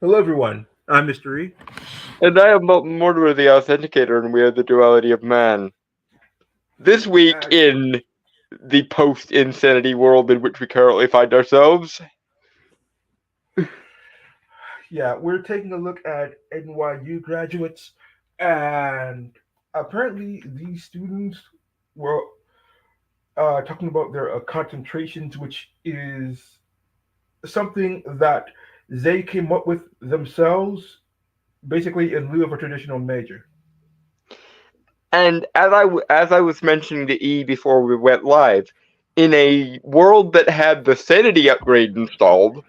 Hello, everyone. I'm Mr. E. And I am Mortimer the Authenticator, and we are the Duality of Man. This week Uh, in the post-insanity world in which we currently find ourselves. yeah, we're taking a look at NYU graduates, and apparently these students were talking about their concentrations, which is something that they came up with themselves, basically in lieu of a traditional major. And as I was mentioning to E before we went live, in a world that had the sanity upgrade installed,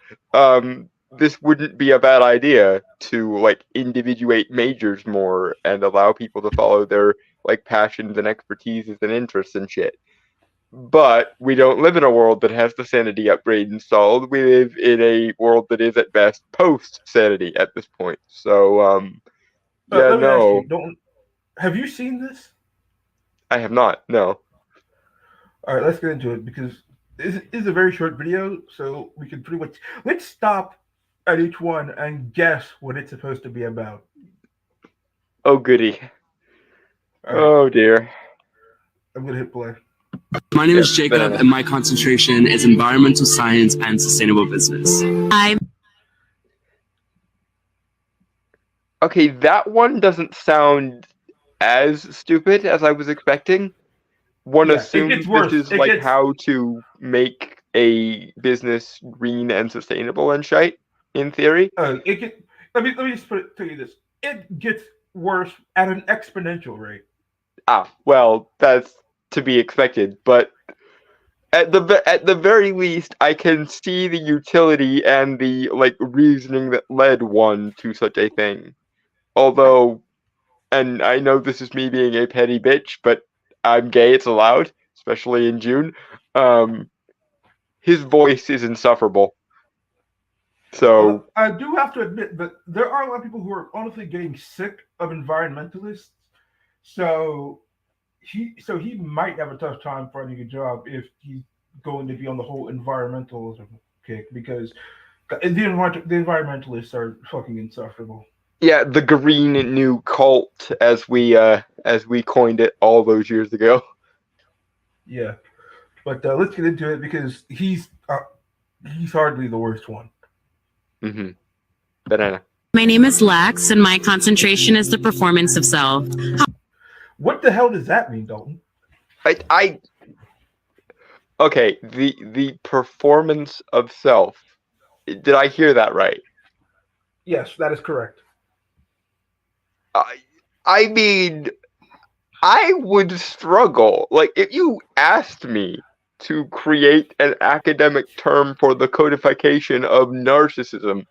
this wouldn't be a bad idea to like individuate majors more and allow people to follow their like passions and expertises and interests and shit. But we don't live in a world that has the sanity upgrade installed. We live in a world that is at best post sanity at this point. So, yeah, Let me ask no, you: Don't have you seen this? I have not. No. All right, let's get into it because this is a very short video, so we can pretty much let's stop at each one and guess what it's supposed to be about. Oh, goody. All right, Oh, dear. I'm gonna hit play. My name Yep, is Jacob, banana. and my concentration is environmental science and sustainable business. I'm Okay, that one doesn't sound as stupid as I was expecting. One Yeah, it assumes gets this worse. is It like gets. how to make a business green and sustainable and shite, in theory. It get. Let me just tell you this. It gets worse at an exponential rate. Ah, well, that's to be expected, but at the very least, I can see the utility and the like reasoning that led one to such a thing. Although, and I know this is me being a petty bitch, but I'm gay. It's allowed, especially in June. Um, his voice is insufferable. So I do have to admit that there are a lot of people who are honestly getting sick of environmentalists. So he might have a tough time finding a job if he's going to be on the whole environmentalism kick because the environmentalists are fucking insufferable. yeah, the green new cult, as we coined it all those years ago. Yeah, but let's get into it because he's hardly the worst one. Hmm. Banana. My name is Lex, and my concentration is the performance of self. What the hell does that mean, Dalton? I okay. The performance of self. Did I hear that right? Yes, that is correct. I I mean, I would struggle. Like, if you asked me to create an academic term for the codification of narcissism,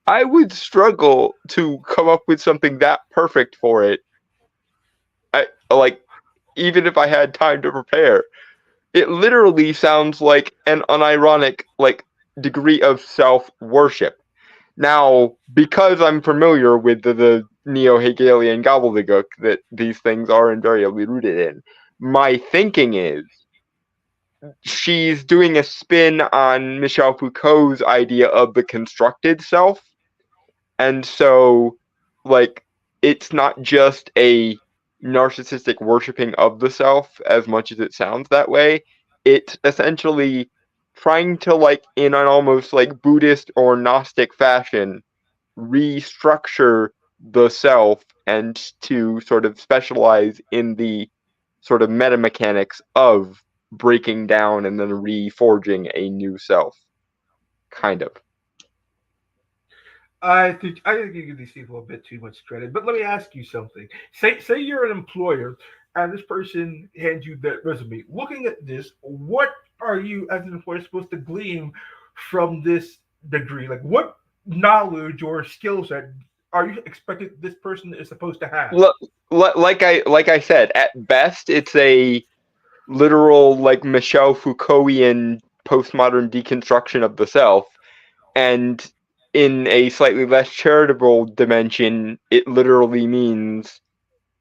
I would struggle to come up with something that perfect for it. I like even if I had time to prepare. It literally sounds like an unironic like degree of self-worship. Now, because I'm familiar with the neo-Hegelian gobbledygook that these things are invariably rooted in, my thinking is she's doing a spin on Michel Foucault's idea of the constructed self. And so, like, it's not just a narcissistic worshipping of the self as much as it sounds that way. It's essentially trying to, like, in an almost like Buddhist or Gnostic fashion, restructure the self and to sort of specialize in the sort of meta mechanics of breaking down and then reforging a new self. Kind of. I think you give these people a bit too much credit. But let me ask you something. Say you're an employer and this person hands you that resume. Looking at this, what are you as an employer supposed to glean from this degree? Like what knowledge or skill set are you expected this person is supposed to have? Like I said, at best it's a literal like Michel Foucaultian postmodern deconstruction of the self, and in a slightly less charitable dimension, it literally means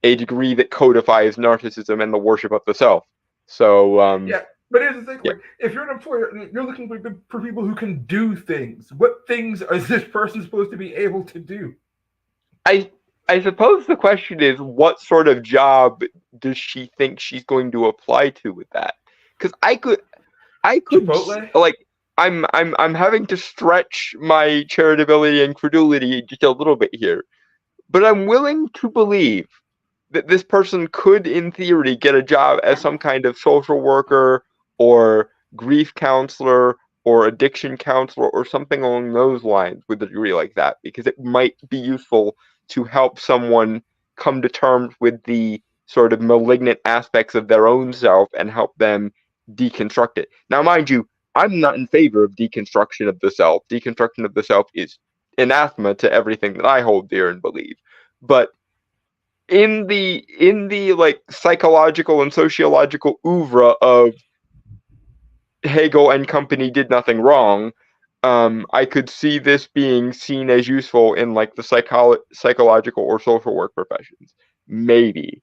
a degree that codifies narcissism and the worship of the self. So, Yeah. But here's the thing: Yeah. like, if you're an employer, you're looking for people who can do things. What things is this person supposed to be able to do? I I suppose the question is, what sort of job does she think she's going to apply to with that? Because Chipotle. like I'm having to stretch my charitability and credulity just a little bit here, but I'm willing to believe that this person could, in theory, get a job as some kind of social worker or grief counselor or addiction counselor or something along those lines with a degree like that, because it might be useful to help someone come to terms with the sort of malignant aspects of their own self and help them deconstruct it. Now, mind you, I'm not in favor of deconstruction of the self. Deconstruction of the self is anathema to everything that I hold dear and believe. But in the like psychological and sociological oeuvre of Hegel and company did nothing wrong, I could see this being seen as useful in like the psychological or social work professions. Maybe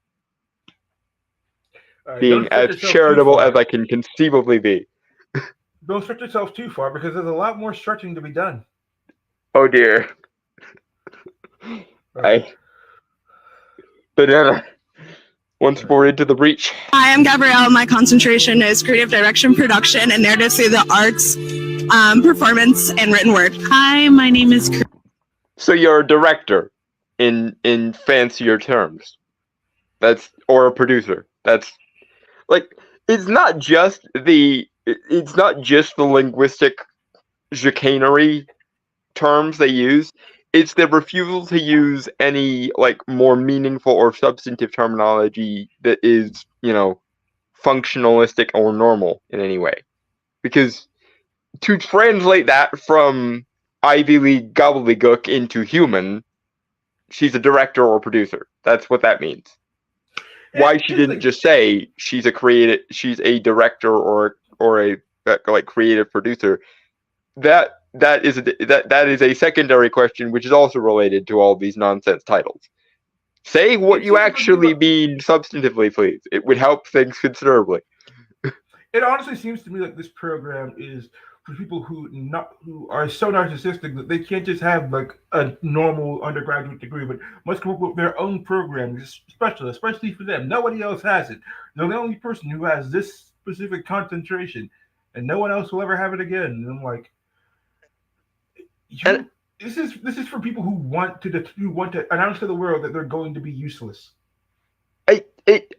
Don't being stretch as yourself too charitable as far. I can conceivably be. Don't stretch yourself too far because there's a lot more stretching to be done. Oh dear. Okay. I banana once more into the breach. Hi, I'm Gabrielle. My concentration is creative direction, production, and narrative through the arts, performance, and written word. Hi, my name is. So you're a director in fancier terms. That's or a producer. That's like it's not just the linguistic chicanery terms they use. It's the refusal to use any like more meaningful or substantive terminology that is, functionalistic or normal in any way. Because to translate that from Ivy League gobbledygook into human, she's a director or producer. That's what that means. Why she didn't just say she's a director or a like creative producer, that is a secondary question, which is also related to all these nonsense titles. Say what you actually mean substantively, please. It would help things considerably. It honestly seems to me like this program is for people who are so narcissistic that they can't just have like a normal undergraduate degree, but must come up with their own program, especially for them. Nobody else has it. They're the only person who has this specific concentration, and no one else will ever have it again. And I'm like, And this is for people who want to announce to the world that they're going to be useless.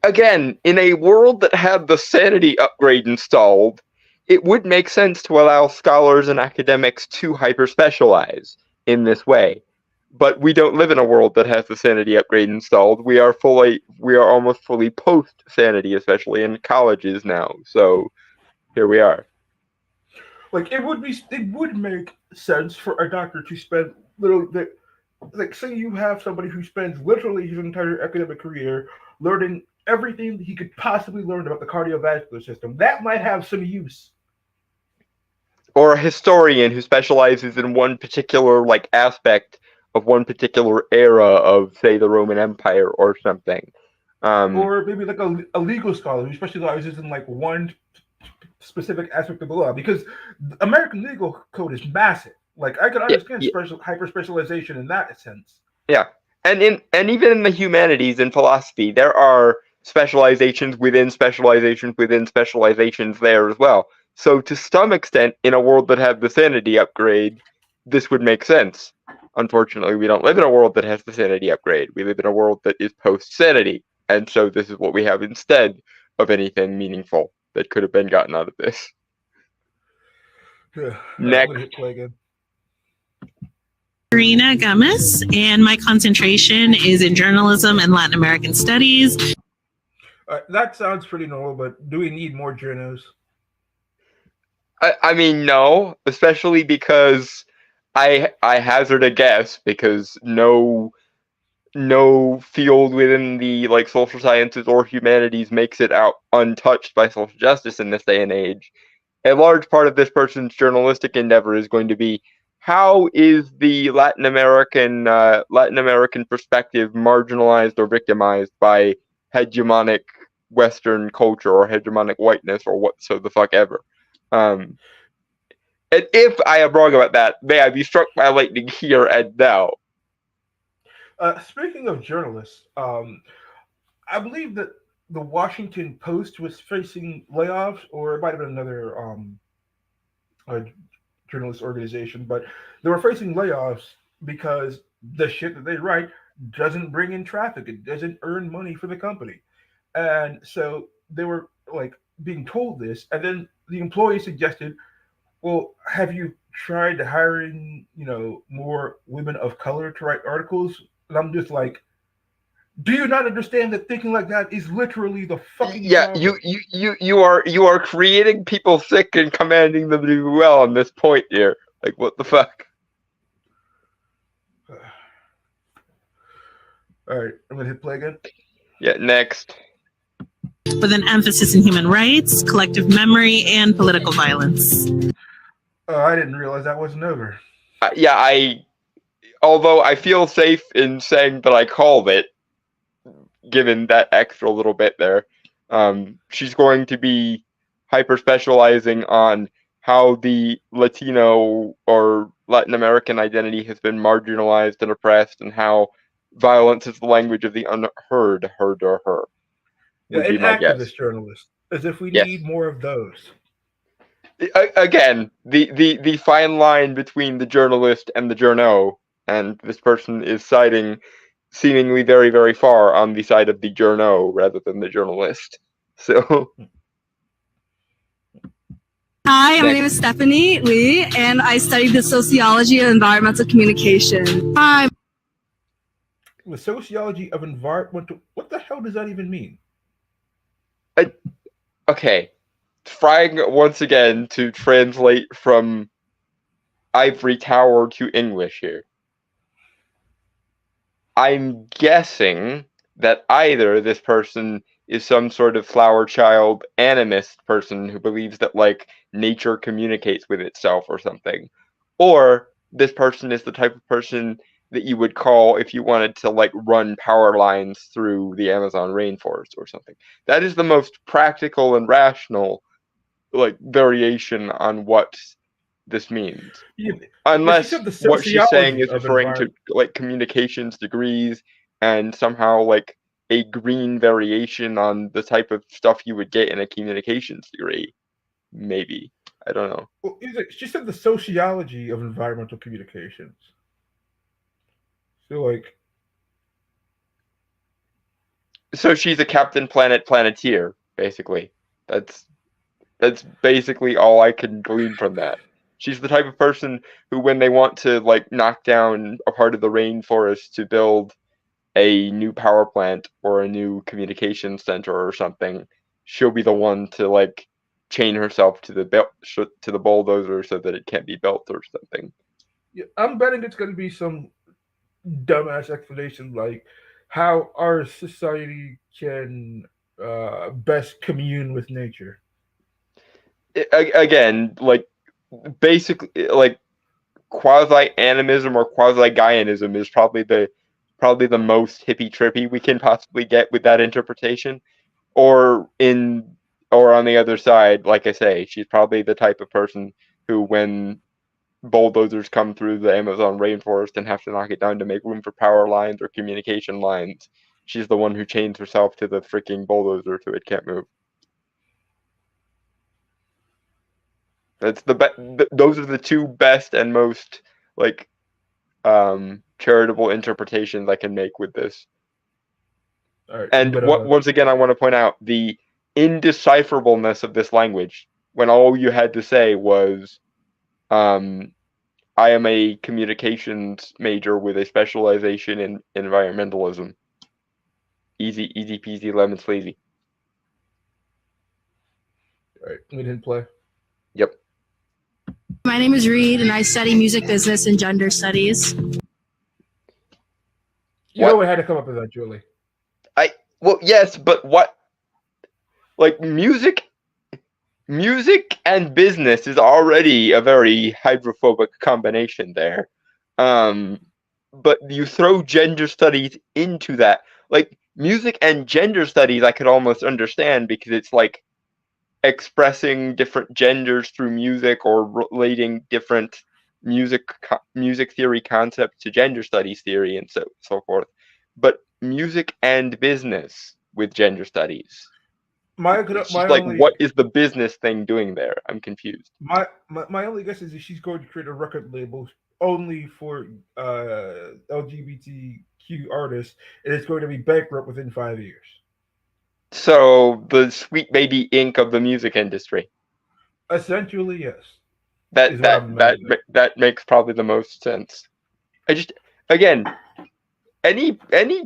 Again, in a world that had the sanity upgrade installed, it would make sense to allow scholars and academics to hyper-specialize in this way. But we don't live in a world that has the sanity upgrade installed. We are almost fully post-sanity, especially in colleges now. So here we are. Like it would make sense for a doctor to spend little bit, like say you have somebody who spends literally his entire academic career learning everything he could possibly learn about the cardiovascular system. That might have some use. Or a historian who specializes in one particular like aspect of one particular era of, say, the Roman Empire or something. Or maybe like a legal scholar who specializes in like one specific aspect of the law, because the American legal code is massive. Like I can understand hyper specialization in that sense. Yeah, and even in the humanities and philosophy, there are specializations within specializations within specializations there as well. So to some extent, in a world that had the sanity upgrade, this would make sense. Unfortunately, we don't live in a world that has the sanity upgrade. We live in a world that is post-sanity, and so this is what we have instead of anything meaningful that could have been gotten out of this. Next. Karina Gomez, and my concentration is in journalism and Latin American studies. That sounds pretty normal, but do we need more journos? I mean, no, especially because I hazard a guess, because no field within the like social sciences or humanities makes it out untouched by social justice in this day and age. A large part of this person's journalistic endeavor is going to be, how is the Latin American perspective marginalized or victimized by hegemonic Western culture or hegemonic whiteness or what so the fuck ever. And if I am wrong about that, may I be struck by lightning here and now. Speaking of journalists, I believe that the Washington Post was facing layoffs, or it might have been another uh, journalist organization, but they were facing layoffs because the shit that they write doesn't bring in traffic. It doesn't earn money for the company. And so they were like being told this, and then the employee suggested, well, have you tried hiring, more women of color to write articles? And I'm just like, do you not understand that thinking like that is literally the fucking Yeah, problem? you are creating people sick and commanding them to do well on this point here. Like, what the fuck? All right, I'm gonna hit play again. Yeah, next. with an emphasis in human rights, collective memory, and political violence. I didn't realize that wasn't over. Although I feel safe in saying that I called it, given that extra little bit there. She's going to be hyper specializing on how the Latino or Latin American identity has been marginalized and oppressed, and how violence is the language of the unheard, heard or her. Yeah, Would an be my activist guess. journalist, as if we Yes. need more of those. Again, the fine line between the journalist and the journo, and this person is siding seemingly very, very far on the side of the journo rather than the journalist. So, Hi, my name is Stephanie Lee, and I studied the sociology of environmental communication. Hi. The sociology of environmental. What the hell does that even mean? okay, trying once again to translate from ivory tower to English here. I'm guessing that either this person is some sort of flower child animist person who believes that like nature communicates with itself or something, or this person is the type of person that you would call if you wanted to like run power lines through the Amazon rainforest or something. That is the most practical and rational like variation on what this means. Yeah, Unless what she's saying is of referring to like communications degrees and somehow like a green variation on the type of stuff you would get in a communications degree. Maybe. I don't know. Well, she said the sociology of environmental communications. So, like, So she's a Captain Planet Planeteer, basically. That's basically all I can glean from that. She's the type of person who, when they want to like knock down a part of the rainforest to build a new power plant or a new communications center or something, she'll be the one to like chain herself to the bulldozer so that it can't be built or something. yeah, I'm betting it's going to be some dumbass explanation like how our society can best commune with nature. Again, like basically, like quasi animism or quasi Gaianism is probably the most hippie trippy we can possibly get with that interpretation. Or on the other side, like I say, she's probably the type of person who, when bulldozers come through the Amazon rainforest and have to knock it down to make room for power lines or communication lines, she's the one who chains herself to the freaking bulldozer so it can't move. That's those are the two best and most like charitable interpretations I can make with this. All right, And once again, I want to point out the indecipherableness of this language when all you had to say was, I am a communications major with a specialization in environmentalism. Easy peasy lemon sleazy. all right, we didn't play. Yep. My name is Reed, and I study music business and gender studies. You know, we had to come up with that, Julie. Well, yes, but what? Like music and business is already a very hydrophobic combination there. But you throw gender studies into that. Like music and gender studies I could almost understand because it's like expressing different genders through music or relating different music theory concepts to gender studies theory and so forth. But music and business with gender studies. It's My just like, only what is the business thing doing there? I'm confused. my only guess is that she's going to create a record label only for LGBTQ artists, and it's going to be bankrupt within 5 years. So the Sweet Baby Inc. of the music industry. Essentially, yes. That Is what I'm imagining. that makes probably the most sense. I just, again, any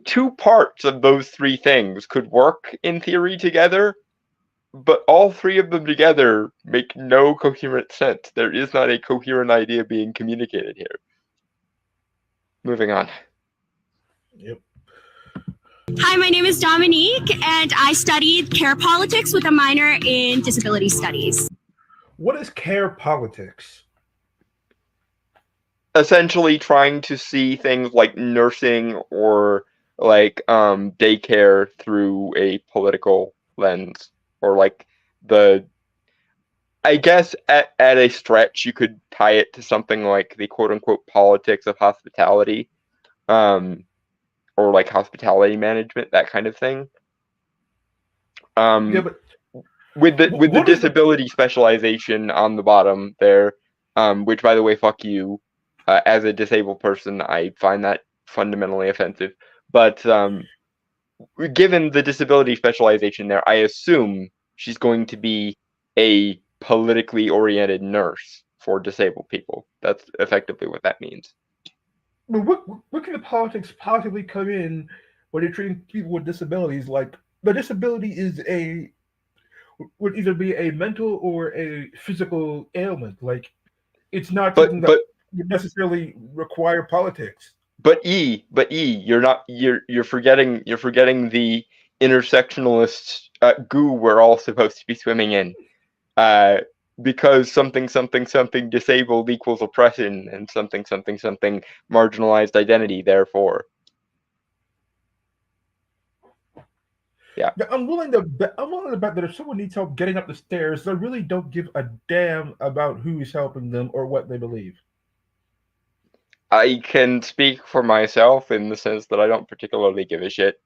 two parts of those three things could work in theory together, but all three of them together make no coherent sense. There is not a coherent idea being communicated here. Moving on. Yep. Hi, my name is Dominique, and I studied care politics with a minor in disability studies. What is care politics? Essentially trying to see things like nursing or like daycare through a political lens, or like I guess at a stretch you could tie it to something like the quote unquote politics of hospitality, or like hospitality management, that kind of thing. Yeah, but with the what is disability specialization on the bottom there, which by the way, fuck you. As a disabled person, I find that fundamentally offensive. But given the disability specialization there, I assume she's going to be a politically oriented nurse for disabled people. That's effectively what that means. But what kind of politics possibly come in when you're treating people with disabilities? Like, the disability would either be a mental or a physical ailment. Like, it's not something that would necessarily require politics. But you're forgetting the intersectionalist goo we're all supposed to be swimming in. Because something disabled equals oppression, and something marginalized identity, therefore. Yeah. I'm willing to bet that if someone needs help getting up the stairs, they really don't give a damn about who is helping them or what they believe. I can speak for myself in the sense that I don't particularly give a shit.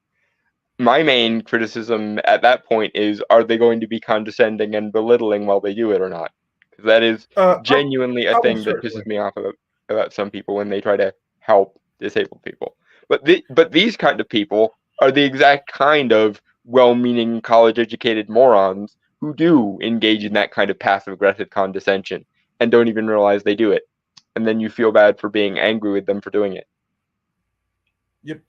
My main criticism at that point is, are they going to be condescending and belittling while they do it or not? Because that is genuinely a thing that pisses me off about some people when they try to help disabled people. But these kind of people are the exact kind of well-meaning college-educated morons who do engage in that kind of passive-aggressive condescension and don't even realize they do it. And then you feel bad for being angry with them for doing it. Yep.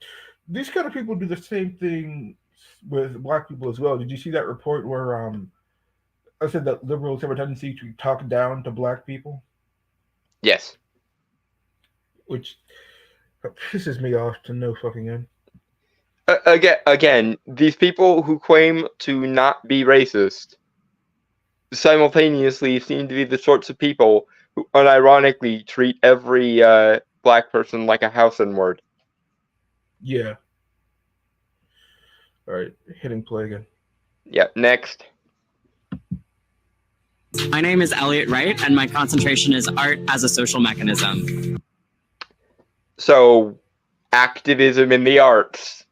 These kind of people do the same thing with black people as well. Did you see that report where I said that liberals have a tendency to talk down to black people? Yes. Which pisses me off to no fucking end. Again, these people who claim to not be racist simultaneously seem to be the sorts of people who unironically treat every black person like a house N-word. Yeah. All right, hitting play again. Yeah, next. My name is Elliot Wright, and my concentration is art as a social mechanism. So, activism in the arts.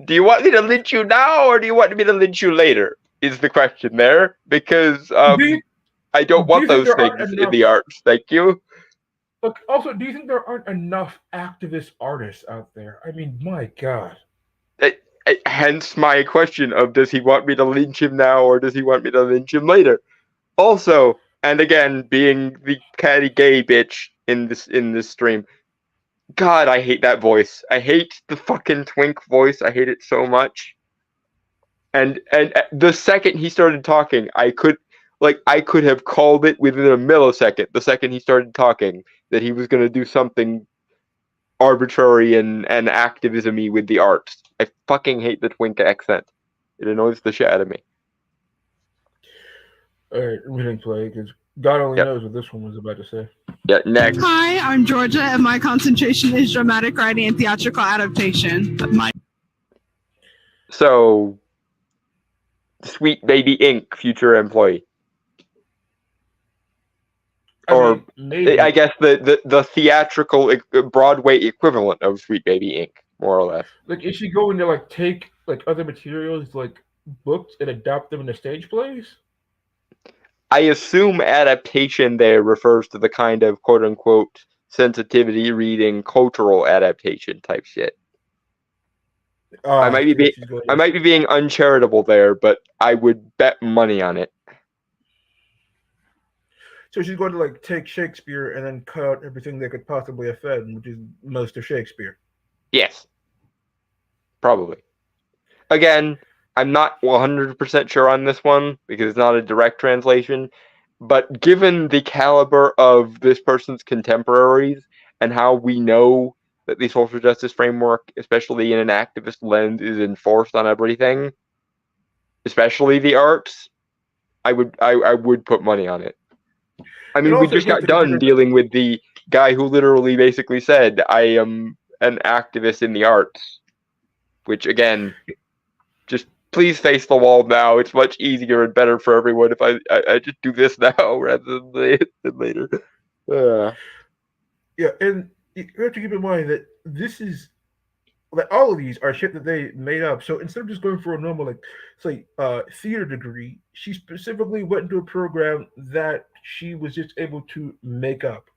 Do you want me to lynch you now, or do you want me to lynch you later? Is the question there, because I don't want those things in the arts. Thank you. Look, also, do you think there aren't enough activist artists out there? I mean, my God. Hence my question of, does he want me to lynch him now, or does he want me to lynch him later? Also, and again, being the catty gay bitch in this stream, God, I hate that voice. I hate the fucking twink voice. I hate it so much. And the second he started talking, I could have called it within a millisecond. The second he started talking, that he was going to do something arbitrary and activism-y with the arts. I fucking hate the twink accent. It annoys the shit out of me. All right, I'm hitting play because God only knows what this one was about to say. Yeah, next. Hi, I'm Georgia, and my concentration is dramatic writing and theatrical adaptation. So, Sweet Baby Inc. future employee. Or maybe. I guess the theatrical Broadway equivalent of Sweet Baby Inc., more or less. Like, is she going to like take like other materials, like books, and adapt them into stage plays? I assume adaptation there refers to the kind of quote unquote sensitivity reading, cultural adaptation type shit. I might be being uncharitable there, but I would bet money on it. So she's going to like take Shakespeare and then cut out everything that could possibly offend, which is most of Shakespeare. Yes. Probably. Again, I'm not 100% sure on this one because it's not a direct translation, but given the caliber of this person's contemporaries and how we know that the social justice framework, especially in an activist lens, is enforced on everything, especially the arts, I would put money on it. I mean, we just got done dealing with the guy who literally basically said, I am an activist in the arts. Which, again, just please face the wall now. It's much easier and better for everyone if I just do this now rather than later. Yeah, and you have to keep in mind that this is like all of these are shit that they made up. So instead of just going for a normal like say theater degree, she specifically went into a program that she was just able to make up.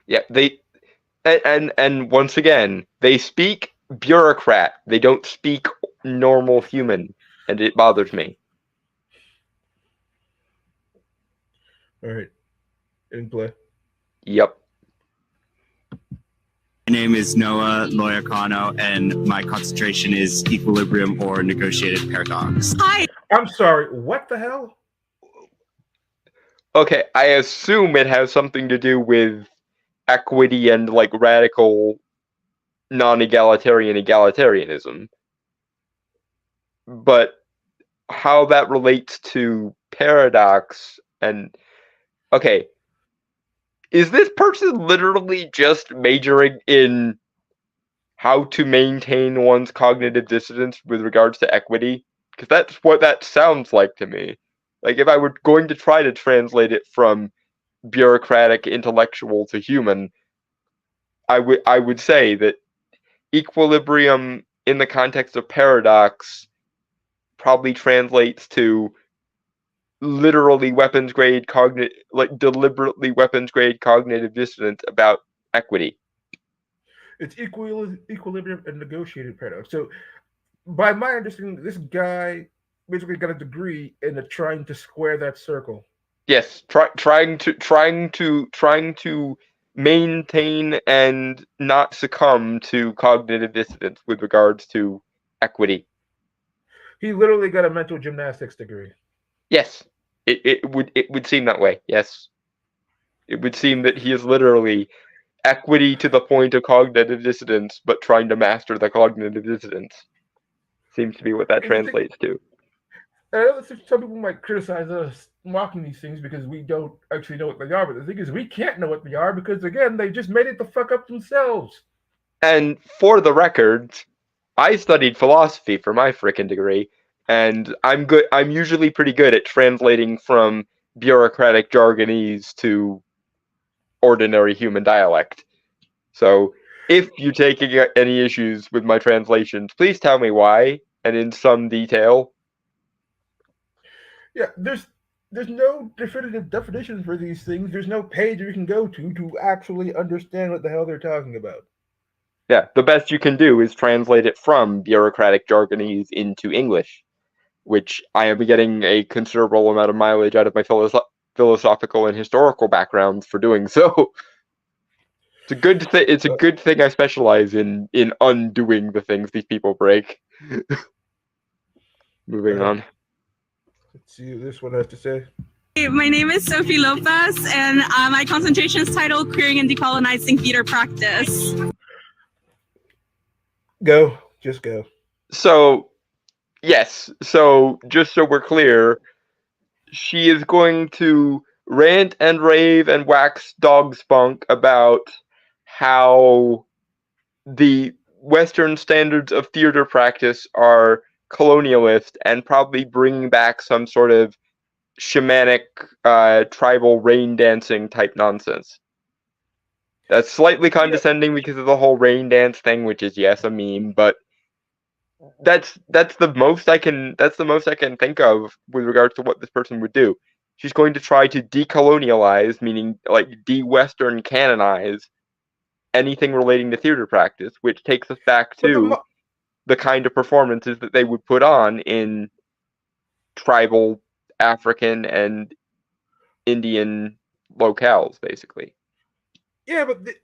Yeah, and once again, they speak bureaucrat. They don't speak normal human, and it bothers me. All right, in play. Yep. My name is Noah Loyacano, and my concentration is equilibrium or negotiated paradox. Hi. I'm sorry, what the hell? Okay, I assume it has something to do with equity and like radical non-egalitarian egalitarianism. But how that relates to paradox and okay, is this person literally just majoring in how to maintain one's cognitive dissonance with regards to equity? Because that's what that sounds like to me. Like, if I were going to try to translate it from bureaucratic intellectual to human, I would say that equilibrium in the context of paradox probably translates to literally weapons grade deliberately weapons grade cognitive dissonance about equity. It's equilibrium and negotiated paradox. So, by my understanding, this guy basically got a degree in trying to square that circle. Yes, trying to maintain and not succumb to cognitive dissonance with regards to equity. He literally got a mental gymnastics degree. Yes, it would seem that way. Yes, it would seem that he is literally equity to the point of cognitive dissonance, but trying to master the cognitive dissonance. Seems to be what that translates to. I know some people might criticize us mocking these things because we don't actually know what they are, but the thing is, we can't know what they are because, again, they just made it the fuck up themselves. And for the record, I studied philosophy for my frickin' degree, and I'm usually pretty good at translating from bureaucratic jargonese to ordinary human dialect. So, if you're taking any issues with my translations, please tell me why, and in some detail. Yeah, there's no definitive definition for these things. There's no page you can go to actually understand what the hell they're talking about. Yeah, the best you can do is translate it from bureaucratic jargonese into English, which I am getting a considerable amount of mileage out of my philosophical and historical backgrounds for doing so. It's a good thing I specialize in undoing the things these people break. Moving on. Let's see what this one has to say. My name is Sophie Lopez, and my concentration is titled Queering and Decolonizing Theater Practice. Go. Just go. So, yes. So, just so we're clear, she is going to rant and rave and wax dog spunk about how the Western standards of theater practice are colonialist and probably bringing back some sort of shamanic, tribal rain dancing type nonsense. That's slightly condescending because of the whole rain dance thing, which is, yes, a meme, but that's the most I can think of with regards to what this person would do. She's going to try to decolonialize, meaning like de-Western canonize anything relating to theater practice, which takes us back But to the kind of performances that they would put on in tribal African and Indian locales, basically. yeah, but this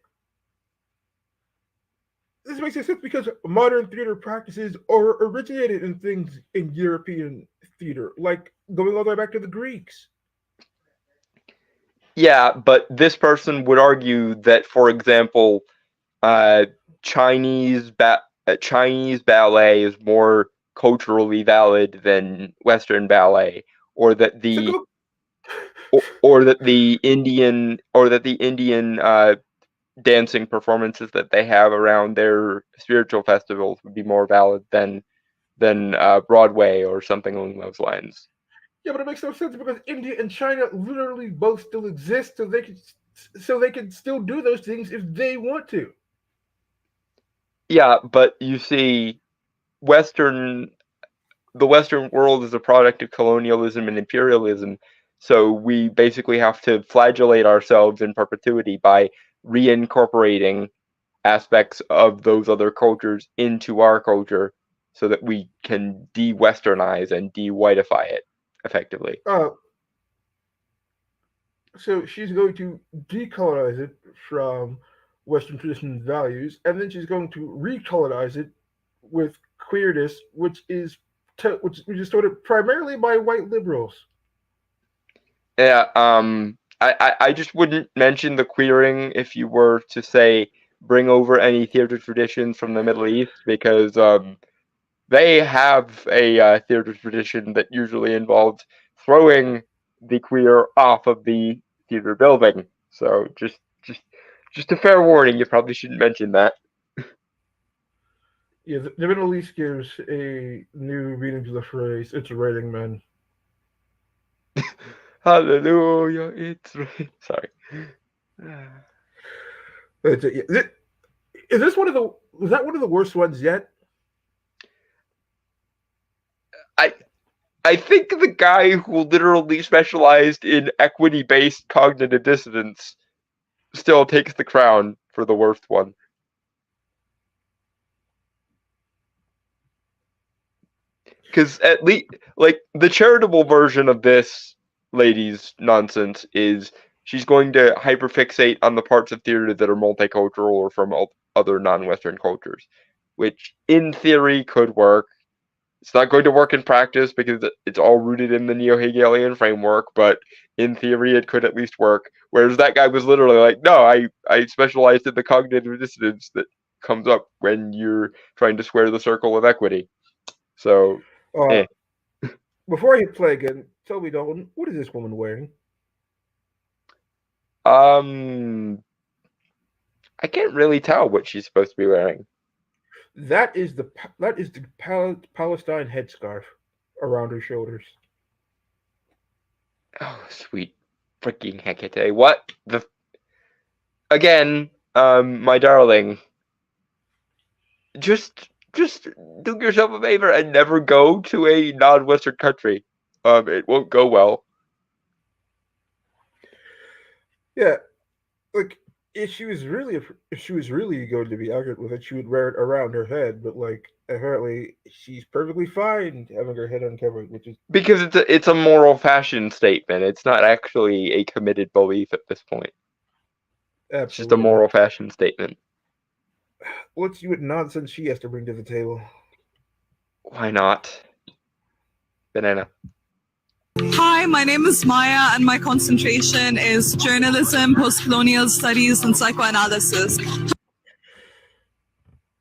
makes sense because modern theater practices are originated in things in European theater, like going all the way back to the Greeks. Yeah, but this person would argue that, for example, uh, Chinese ballet is more culturally valid than Western ballet, or that So the go. or that the Indian dancing performances that they have around their spiritual festivals would be more valid than Broadway or something along those lines. Yeah, but it makes no sense because India and China literally both still exist, so they can still do those things if they want to. Yeah, but you see, the Western world is a product of colonialism and imperialism, so we basically have to flagellate ourselves in perpetuity by reincorporating aspects of those other cultures into our culture so that we can de-Westernize and de-whiteify it effectively. Uh, so she's going to decolonize it from Western tradition values, and then she's going to recolonize it with queerness, which is started primarily by white liberals. Yeah, I just wouldn't mention the queering if you were to say bring over any theater traditions from the Middle East, because they have a theater tradition that usually involves throwing the queer off of the theater building. So just a fair warning, you probably shouldn't mention that. Yeah, the Middle East gives a new meaning to the phrase "it's raining men." Hallelujah, it's right. Sorry. That's it. Yeah. Is this one of the? Was that one of the worst ones yet? I think the guy who literally specialized in equity-based cognitive dissonance still takes the crown for the worst one. Because at least, like, the charitable version of this lady's nonsense is she's going to hyperfixate on the parts of theater that are multicultural or from other non-Western cultures, which in theory could work. It's not going to work in practice because it's all rooted in the neo-Hegelian framework, but in theory it could at least work. Whereas that guy was literally like, no, I specialized in the cognitive dissonance that comes up when you're trying to square the circle of equity. So, Uh, eh. Before I hit play again, tell me, Dalton, what is this woman wearing? I can't really tell what she's supposed to be wearing. That is the Palestine headscarf around her shoulders. Oh, sweet freaking Hecate. What the... Again, my darling, just do yourself a favor and never go to a non-Western country. It won't go well. Yeah, like if she was really going to be accurate with it, she would wear it around her head. But like apparently, she's perfectly fine having her head uncovered, which is Because it's a moral fashion statement. It's not actually a committed belief at this point. It's just a absolutely. moral fashion statement. Let's see what nonsense she has to bring to the table. Why not? Banana. Hi, my name is Maya, and my concentration is journalism, post-colonial studies, and psychoanalysis.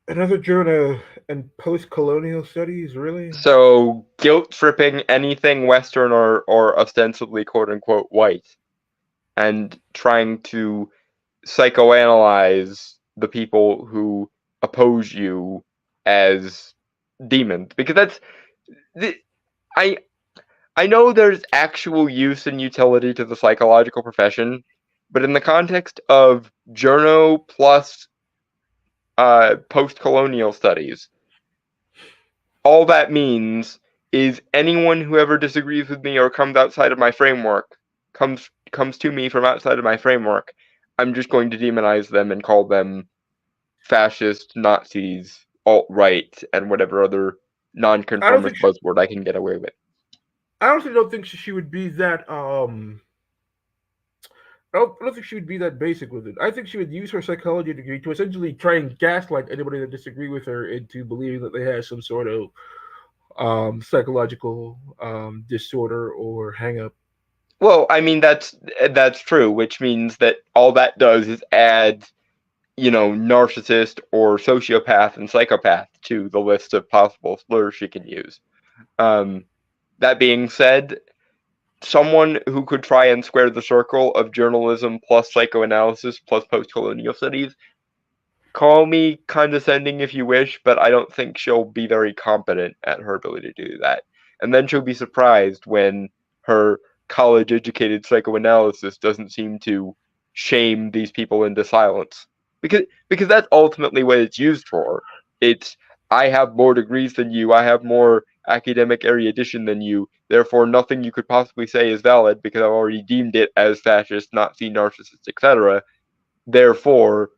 Another journal and post-colonial studies, really? So guilt tripping anything Western or ostensibly quote unquote white, and trying to psychoanalyze the people who oppose you as demons, because I know there's actual use and utility to the psychological profession, but in the context of journo plus post-colonial studies, all that means is anyone who ever disagrees with me or comes outside of my framework, comes to me from outside of my framework, I'm just going to demonize them and call them fascist, Nazis, alt-right, and whatever other I don't think non-conformist buzzword I can get away with. I honestly don't think she would be that. I don't think she would be that basic with it. I think she would use her psychology degree to essentially try and gaslight anybody that disagree with her into believing that they have some sort of psychological disorder or hang up. Well, I mean that's true, which means that all that does is add, narcissist or sociopath and psychopath to the list of possible slurs she can use. That being said, someone who could try and square the circle of journalism plus psychoanalysis plus post-colonial studies, call me condescending if you wish, but I don't think she'll be very competent at her ability to do that. And then she'll be surprised when her college-educated psychoanalysis doesn't seem to shame these people into silence. Because that's ultimately what it's used for. It's, I have more degrees than you, I have more academic erudition than you, therefore nothing you could possibly say is valid because I've already deemed it as fascist, Nazi, narcissist, etc. Therefore,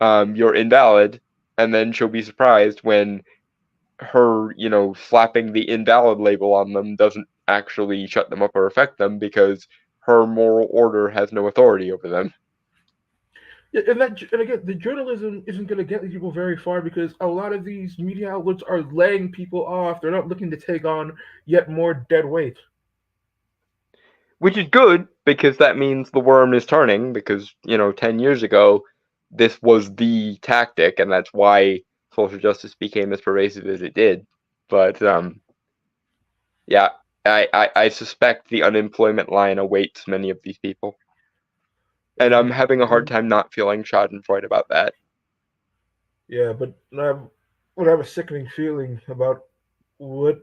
you're invalid, and then she'll be surprised when her, slapping the invalid label on them doesn't actually shut them up or affect them because her moral order has no authority over them. Yeah, and again, the journalism isn't going to get these people very far because a lot of these media outlets are laying people off. They're not looking to take on yet more dead weight. Which is good because that means the worm is turning because, 10 years ago, this was the tactic, and that's why social justice became as pervasive as it did. But, yeah, I suspect the unemployment line awaits many of these people. And I'm having a hard time not feeling schadenfreude about that. Yeah, but I have a sickening feeling about what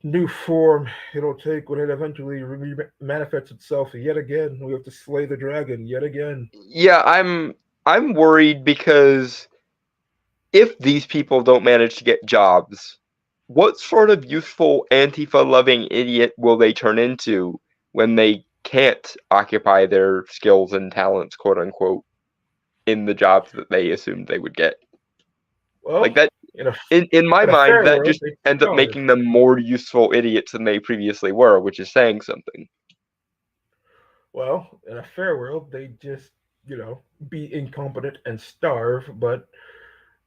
new form it'll take when it eventually manifests itself yet again. We have to slay the dragon yet again. Yeah, I'm worried because if these people don't manage to get jobs, what sort of useful Antifa-loving idiot will they turn into when they can't occupy their skills and talents, quote unquote, in the jobs that they assumed they would get? Well, Like that, in a in my in a mind, fair that world, just they ends up starve. making them more useful idiots than they previously were, which is saying something. Well, in a fair world, they just be incompetent and starve. But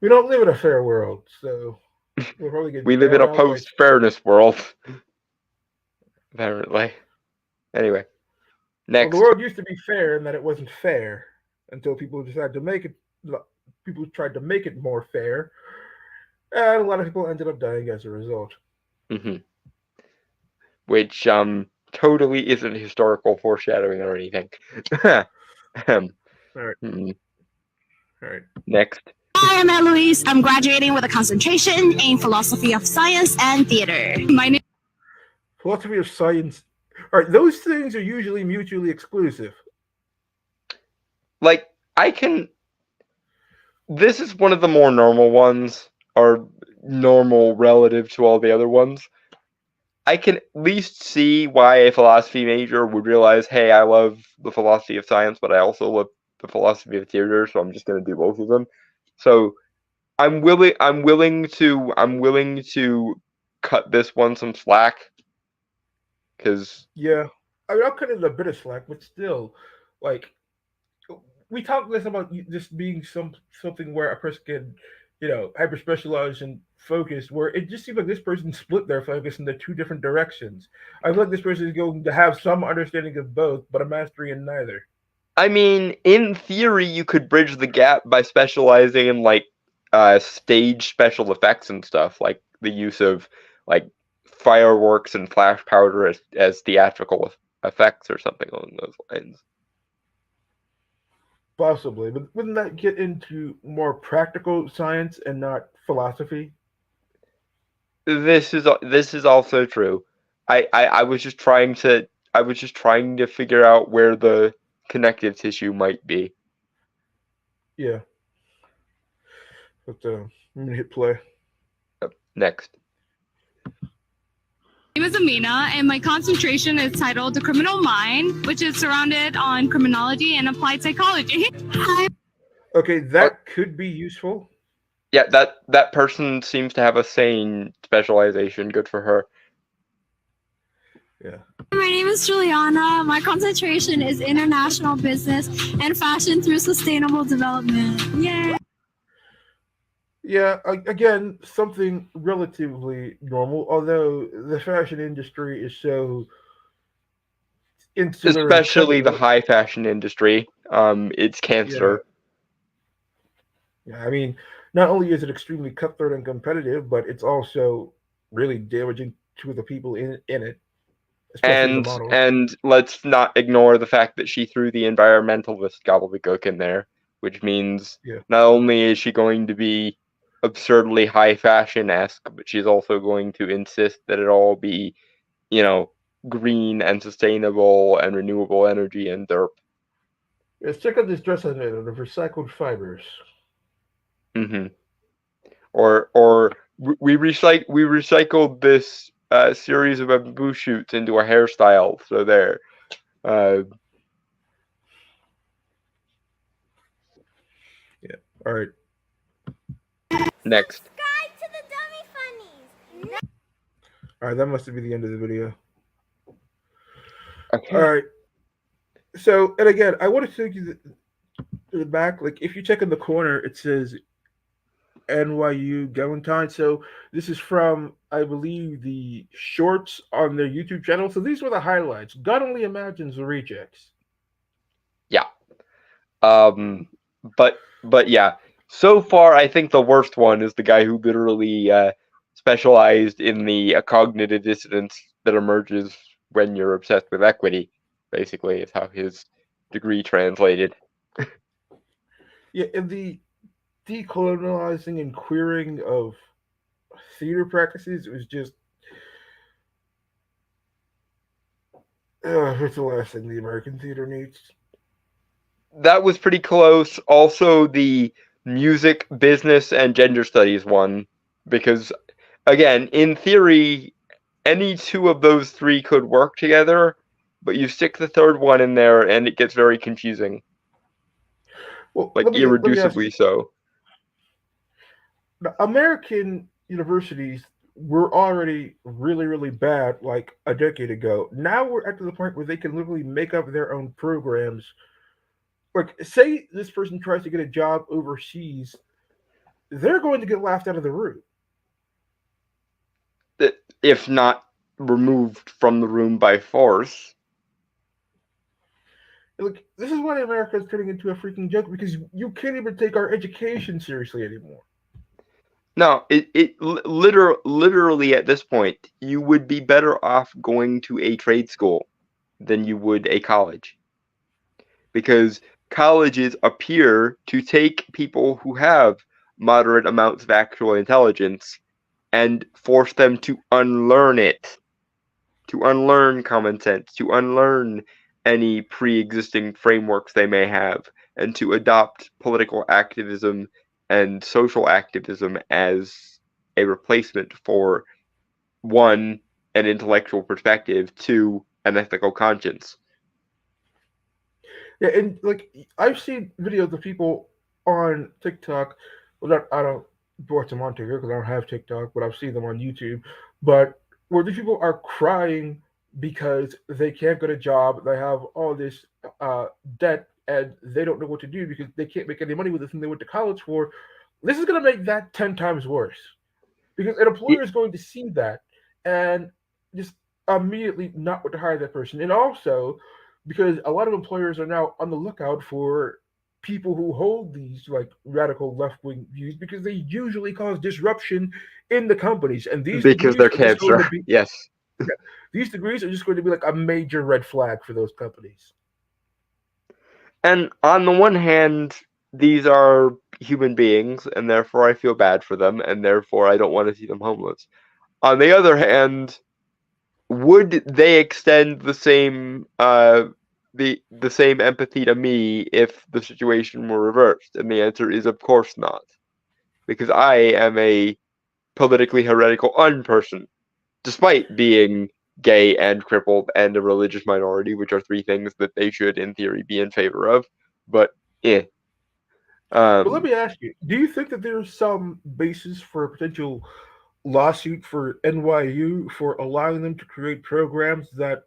we don't live in a fair world, so we'll probably We get live in bailed a out by. post-fairness world, apparently. Anyway, Well, the next. world used to be fair in that it wasn't fair until people decided to make it. People tried to make it more fair, and a lot of people ended up dying as a result. Mm-hmm. Which totally isn't historical foreshadowing or anything. All right, hmm. all right. Next. Hi, I'm Eloise. I'm graduating with a concentration in philosophy of science and theater. My name Philosophy of science. All right, those things are usually mutually exclusive. Like, I can. This is one of the more normal ones, or normal relative to all the other ones. I can at least see why a philosophy major would realize, hey, I love the philosophy of science, but I also love the philosophy of theater, so I'm just going to do both of them. So I'm willing to cut this one some slack because Yeah, I mean, I'll cut it a bit of slack, but still, like we talked this about this being something where a person can, hyper specialize and focus. Where it just seems like this person split their focus into two different directions. I feel like this person is going to have some understanding of both, but a mastery in neither. I mean, in theory, you could bridge the gap by specializing in like stage special effects and stuff, like the use of like fireworks and flash powder as theatrical effects or something along those lines. Possibly, but wouldn't that get into more practical science and not philosophy? This is also true. I was just trying to figure out where the connective tissue might be. Yeah. But I'm gonna hit play. Next. My name is Amina, and my concentration is titled The Criminal Mind, which is surrounded on criminology and applied psychology. Hi. Okay, that could be useful. Yeah, that person seems to have a sane specialization. Good for her. Yeah. My name is Juliana. My concentration is international business and fashion through sustainable development. Yay! Yeah, again, something relatively normal, although the fashion industry is so insular and Especially the cutthroat. high fashion industry. It's Yeah. cancer. Yeah, I mean, not only is it extremely cutthroat and competitive, but it's also really damaging to the people in it, especially the And models. and let's not ignore the fact that she threw the environmentalist gobbledygook in there, which means Yeah. not only is she going to be absurdly high fashion esque, but she's also going to insist that it all be, green and sustainable and renewable energy and derp. Let's check out this dress I made out of recycled fibers. Hmm. Or we recycled this series of bamboo shoots into a hairstyle. So there. Uh, Yeah. All right. Next. Subscribe to the Dummy Funnies. All right. That must be the end of the video. Okay. All right. So, and again, I want to take you to the back. Like, if you check in the corner, it says NYU Galentine. So this is from, I believe, the shorts on their YouTube channel. So these were the highlights. God only imagines the rejects. Yeah. But yeah. So far, I think the worst one is the guy who literally specialized in the cognitive dissonance that emerges when you're obsessed with equity. Basically, is how his degree translated. Yeah, and the decolonializing and queering of theater practices was just it's the last thing the American theater needs. That was pretty close. Also, the music, business, and gender studies one, because again, in theory, any two of those three could work together, but you stick the third one in there, and it gets very confusing, Well, like let me ask irreducibly you. so. The American universities were already really, really bad like a decade ago. Now we're at to the point where they can literally make up their own programs. Like, say this person tries to get a job overseas, they're going to get laughed out of the room. If not removed from the room by force. Like, this is why America is turning into a freaking joke because you can't even take our education seriously anymore. No, literally at this point, you would be better off going to a trade school than you would a college. Because colleges appear to take people who have moderate amounts of actual intelligence and force them to unlearn it, to unlearn common sense, to unlearn any pre-existing frameworks they may have, and to adopt political activism and social activism as a replacement for one, an intellectual perspective, two, an ethical conscience. Yeah, and like I've seen videos of people on TikTok. Well, not, I don't watch them on TikTok because I don't have TikTok, but I've seen them on YouTube. But where these people are crying because they can't get a job, they have all this debt, and they don't know what to do because they can't make any money with the thing they went to college for. This is going to make that 10 times worse because an employer is going to see that and just immediately not want to hire that person. And also, because a lot of employers are now on the lookout for people who hold these like radical left wing views because they usually cause disruption in the companies. And these Because degrees they're are just going to cancer. be Yes. these degrees are just going to be like a major red flag for those companies. And on the one hand, these are human beings, and therefore I feel bad for them, and therefore I don't want to see them homeless. On the other hand, would they extend the same the same empathy to me if the situation were reversed? And the answer is of course not, because I am a politically heretical unperson, despite being gay and crippled and a religious minority, which are three things that they should, in theory, be in favor of. But yeah. But let me ask you: do you think that there's some basis for a potential lawsuit for NYU for allowing them to create programs that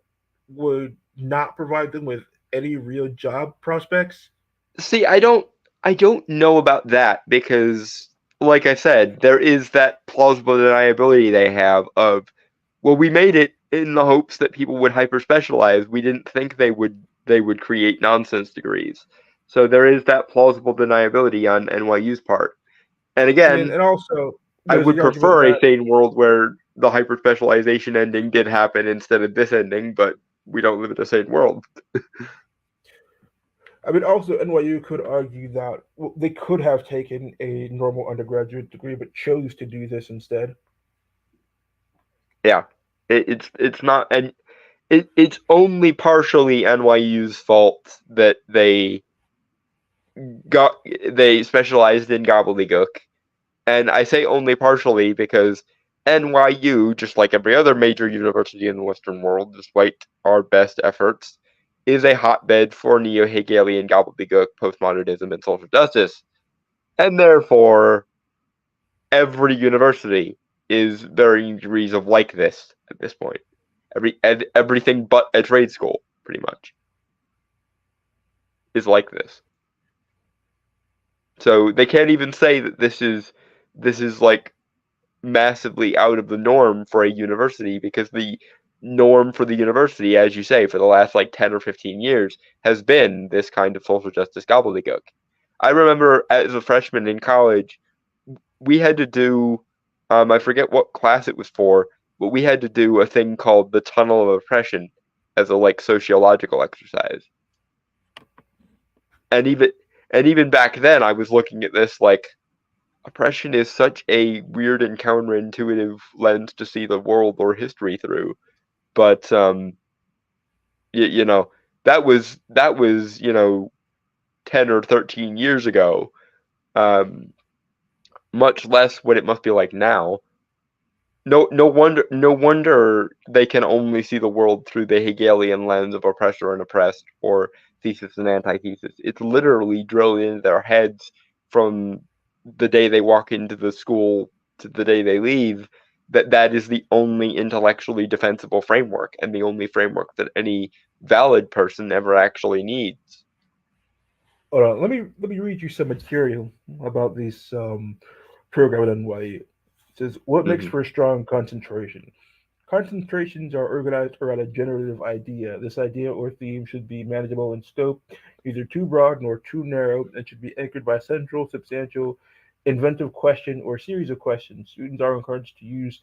would not provide them with any real job prospects? See, I don't know about that because, like I said, there is that plausible deniability they have of, well, we made it in the hopes that people would hyper specialize. We didn't think they would create nonsense degrees. So there is that plausible deniability on NYU's part. And I mean, again, and also I there's would the argument prefer a that sane world where the hyper specialization ending did happen instead of this ending, but we don't live in a sane world. I mean, also NYU could argue that well, they could have taken a normal undergraduate degree, but chose to do this instead. Yeah, it's not, and it's only partially NYU's fault that they specialized in gobbledygook, and I say only partially because NYU, just like every other major university in the Western world, despite our best efforts, is a hotbed for neo-Hegelian gobbledygook, postmodernism, and social justice, and therefore every university is varying degrees of like this at this point. Everything but a trade school, pretty much, is like this. So they can't even say that this is like massively out of the norm for a university, because the norm for the university, as you say, for the last like 10 or 15 years has been this kind of social justice gobbledygook. I remember as a freshman in college, we had to do, I forget what class it was for, but we had to do a thing called the tunnel of oppression as a like sociological exercise. And even back then, I was looking at this like, oppression is such a weird and counterintuitive lens to see the world or history through. But you know, that was 10 or 13 years ago. Much less what it must be like now. No wonder they can only see the world through the Hegelian lens of oppressor and oppressed, or thesis and antithesis. It's literally drilled into their heads from the day they walk into the school to the day they leave, that is the only intellectually defensible framework, and the only framework that any valid person ever actually needs. Hold on, let me read you some material about this program at NYU. It says what makes Mhm. for a strong concentration. Concentrations are organized around a generative idea. This idea or theme should be manageable in scope, neither too broad nor too narrow, and should be anchored by a central, substantial, inventive question or series of questions. Students are encouraged to use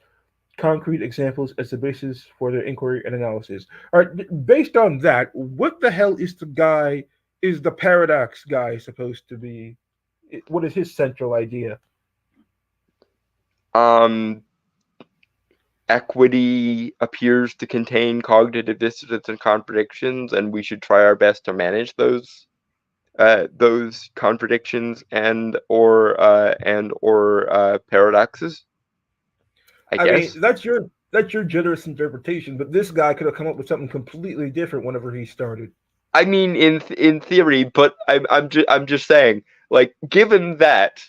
concrete examples as the basis for their inquiry and analysis. All right, based on that, what the hell is the paradox guy supposed to be? What is his central idea? Um, Equity appears to contain cognitive dissonance and contradictions, and we should try our best to manage those contradictions and or paradoxes, I I mean, guess. that's your generous interpretation, but this guy could have come up with something completely different whenever he started. I mean, in theory, but I'm just saying, like, given that,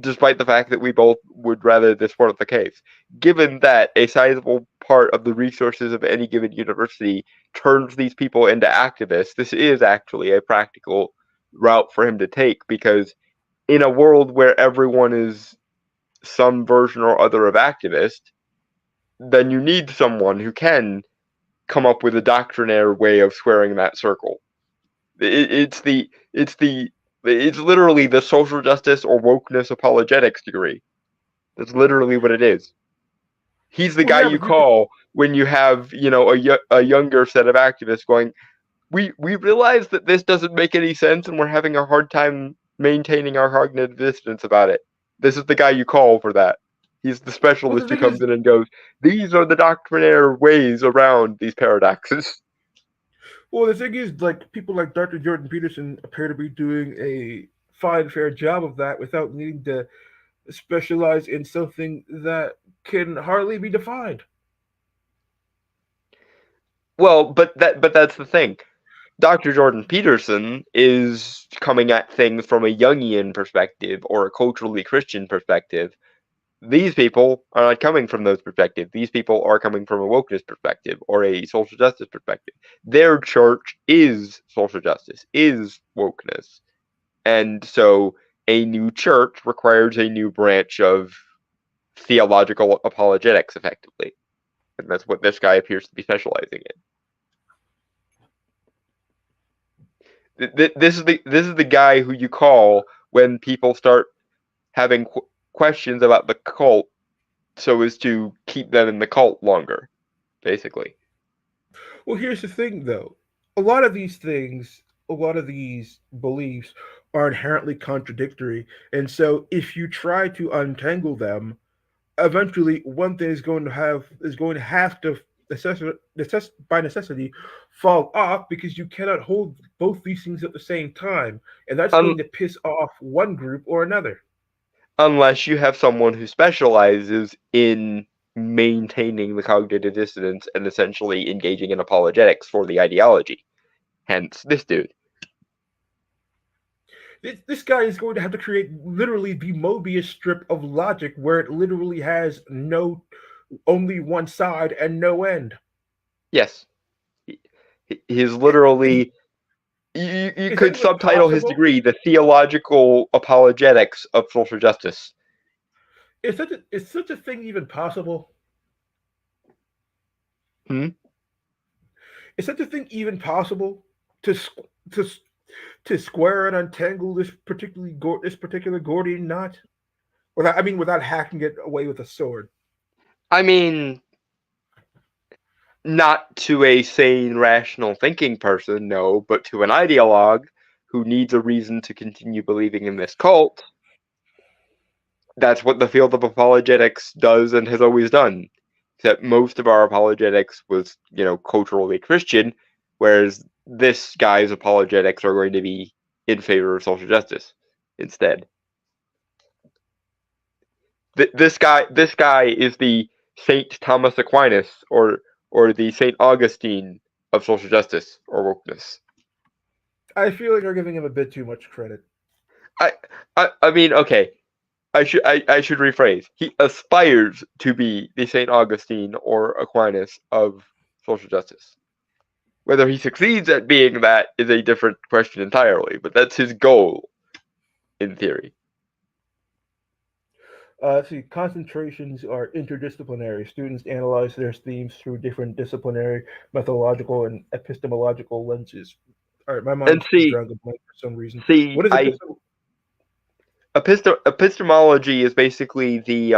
despite the fact that we both would rather this weren't the case, given that a sizable part of the resources of any given university turns these people into activists, this is actually a practical route for him to take, because in a world where everyone is some version or other of activist, then you need someone who can come up with a doctrinaire way of squaring that circle. It's literally the social justice or wokeness apologetics degree. That's literally what it is. He's the Well, guy yeah, you but you could. call when you have, a younger set of activists going, we realize that this doesn't make any sense and we're having a hard time maintaining our cognitive distance about it. This is the guy you call for that. He's the Well, the specialist thing who is, comes in and goes, these are the doctrinaire ways around these paradoxes. like people like Dr. Jordan Peterson appear to be doing a fine, fair job of that without needing to specialize in something that can hardly be defined. Well, but that's the thing. Dr. Jordan Peterson is coming at things from a Jungian perspective or a culturally Christian perspective. These people are not coming from those perspectives. These people are coming from a wokeness perspective or a social justice perspective. Their church is social justice, is wokeness. And so a new church requires a new branch of theological apologetics, effectively. And that's what this guy appears to be specializing in. This is the guy who you call when people start having questions about the cult, so as to keep them in the cult longer, basically. Well, here's the thing, though. A lot of these things, a lot of these beliefs are inherently contradictory. And so if you try to untangle them, eventually one thing is going to have to by necessity fall off because you cannot hold both these things at the same time, and that's Un- going to piss off one group or another. unless you have someone who specializes in maintaining the cognitive dissonance and essentially engaging in apologetics for the ideology. Hence, this dude. This guy is going to have to create literally the Mobius strip of logic where it literally has no only one side and no end. Yes. He's literally. You Is that could even subtitle his possible? degree The Theological Apologetics of Social Justice. Is such a thing even possible? Hmm? Is such a thing even possible to to to square and untangle this particular Gordian knot? Without hacking it away with a sword. I mean, not to a sane, rational thinking person, no, but to an ideologue who needs a reason to continue believing in this cult. That's what the field of apologetics does and has always done. Except most of our apologetics was, culturally Christian, whereas this guy's apologetics are going to be in favor of social justice instead. This guy is the Saint Thomas Aquinas or the Saint Augustine of social justice or wokeness. I feel like you're giving him a bit too much credit. I mean, okay. I should rephrase. He aspires to be the Saint Augustine or Aquinas of social justice. Whether he succeeds at being that is a different question entirely, but that's his goal, in theory. See, concentrations are interdisciplinary. Students analyze their themes through different disciplinary, methodological, and epistemological lenses. All right, my And mind is see, drawing a blank for some reason. see, What is I epistemology is basically the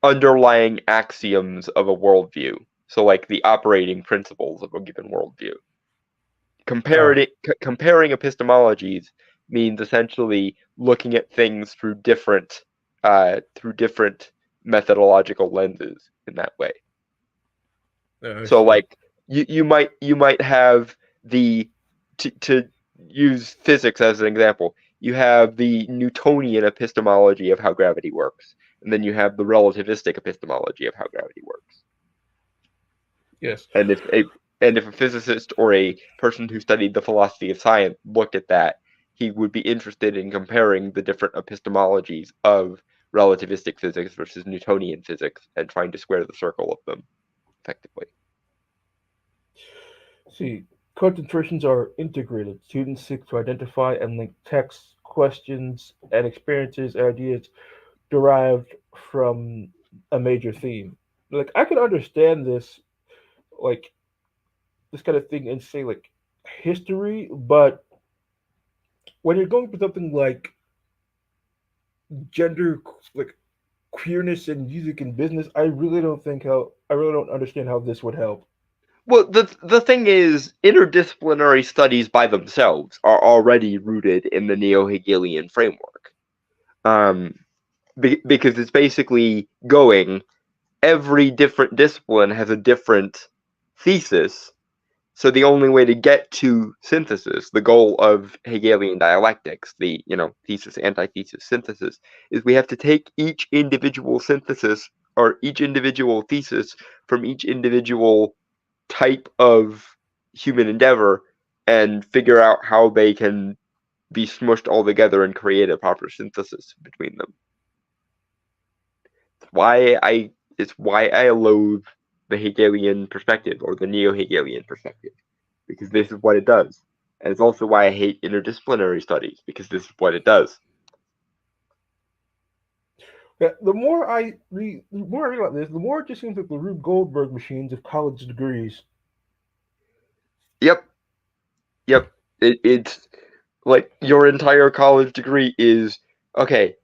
underlying axioms of a worldview. So, like the operating principles of a given worldview. Uh, Comparing epistemologies means essentially looking at things through different methodological lenses in that way. I So, see. like you might have to use physics as an example. You have the Newtonian epistemology of how gravity works, and then you have the relativistic epistemology of how gravity works. Yes. And if a physicist or a person who studied the philosophy of science looked at that, he would be interested in comparing the different epistemologies of relativistic physics versus Newtonian physics and trying to square the circle of them effectively. See, concentrations are integrated. Students seek to identify and link texts, questions, and experiences, ideas derived from a major theme. Like I could understand like this kind of thing in say like history, but when you're going for something like gender, like queerness in music and business, I really don't understand how this would help. Well, the thing is, interdisciplinary studies by themselves are already rooted in the neo-Hegelian framework. Um, because it's basically going, every different discipline has a different thesis. So the only way to get to synthesis, the goal of Hegelian dialectics, the thesis, antithesis, synthesis, is we have to take each individual synthesis or each individual thesis from each individual type of human endeavor and figure out how they can be smushed all together and create a proper synthesis between them. It's why I loathe the Hegelian perspective or the neo-Hegelian perspective, because this is what it does. And it's also why I hate interdisciplinary studies, because this is what it does. Yeah, the more I read about this, the more it just seems like the Rube Goldberg machines of college degrees. Yep. It's like your entire college degree is, okay,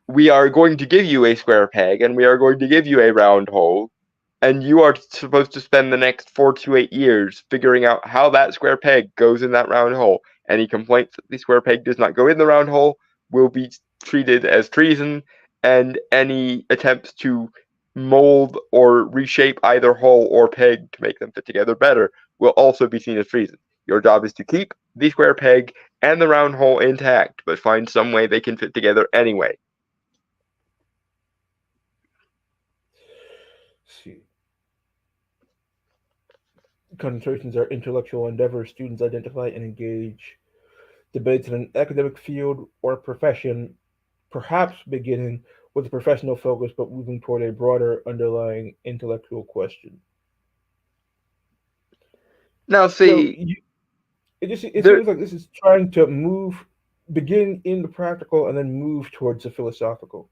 we are going to give you a square peg and we are going to give you a round hole, and you are supposed to spend the next 4 to 8 years figuring out how that square peg goes in that round hole. Any complaints that the square peg does not go in the round hole will be treated as treason, and any attempts to mold or reshape either hole or peg to make them fit together better will also be seen as treason. Your job is to keep the square peg and the round hole intact, but find some way they can fit together anyway. See. Concentrations are intellectual endeavors. Students identify and engage debates in an academic field or profession, perhaps beginning with a professional focus but moving toward a broader underlying intellectual question. Now, So see, it there, seems like this is trying to begin in the practical and then move towards the philosophical.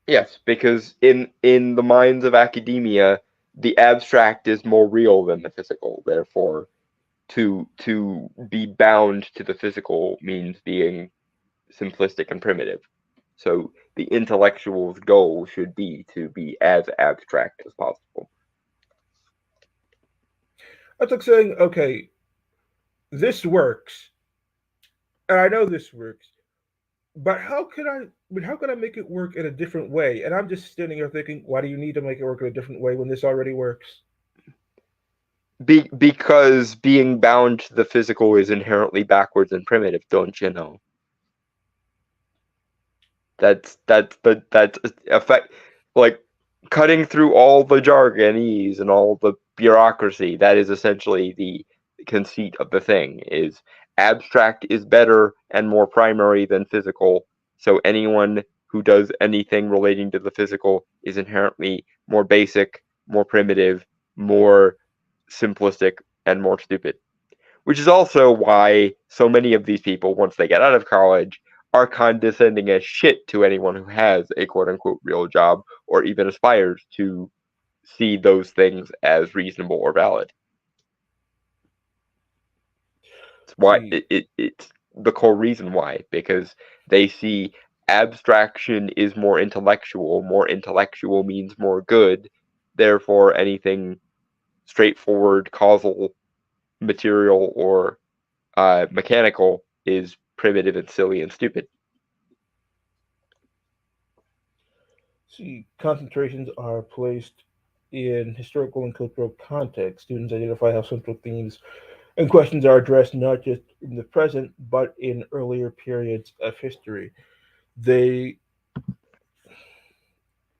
yes, because in the minds of academia, the abstract is more real than the physical. Therefore, to be bound to the physical means being simplistic and primitive. So the intellectual's goal should be to be as abstract as possible. That's like saying, okay, this works, and I know this works, but how can I make it work in a different way? And I'm just standing here thinking, why do you need to make it work in a different way when this already works? Because being bound to the physical is inherently backwards and primitive, don't you know? That's effect, like cutting through all the jargonese and all the bureaucracy. That is essentially the conceit of the thing. Is abstract is better and more primary than physical. So anyone who does anything relating to the physical is inherently more basic, more primitive, more simplistic, and more stupid. Which is also why so many of these people, once they get out of college, are condescending as shit to anyone who has a quote unquote real job or even aspires to see those things as reasonable or valid. It's why See, it's the core reason why, because they see abstraction is more intellectual. More intellectual means more good. Therefore, anything straightforward, causal, material, or mechanical is primitive and silly and stupid. see, concentrations are placed in historical and cultural context. Students identify how central themes and questions are addressed not just in the present, but in earlier periods of history. They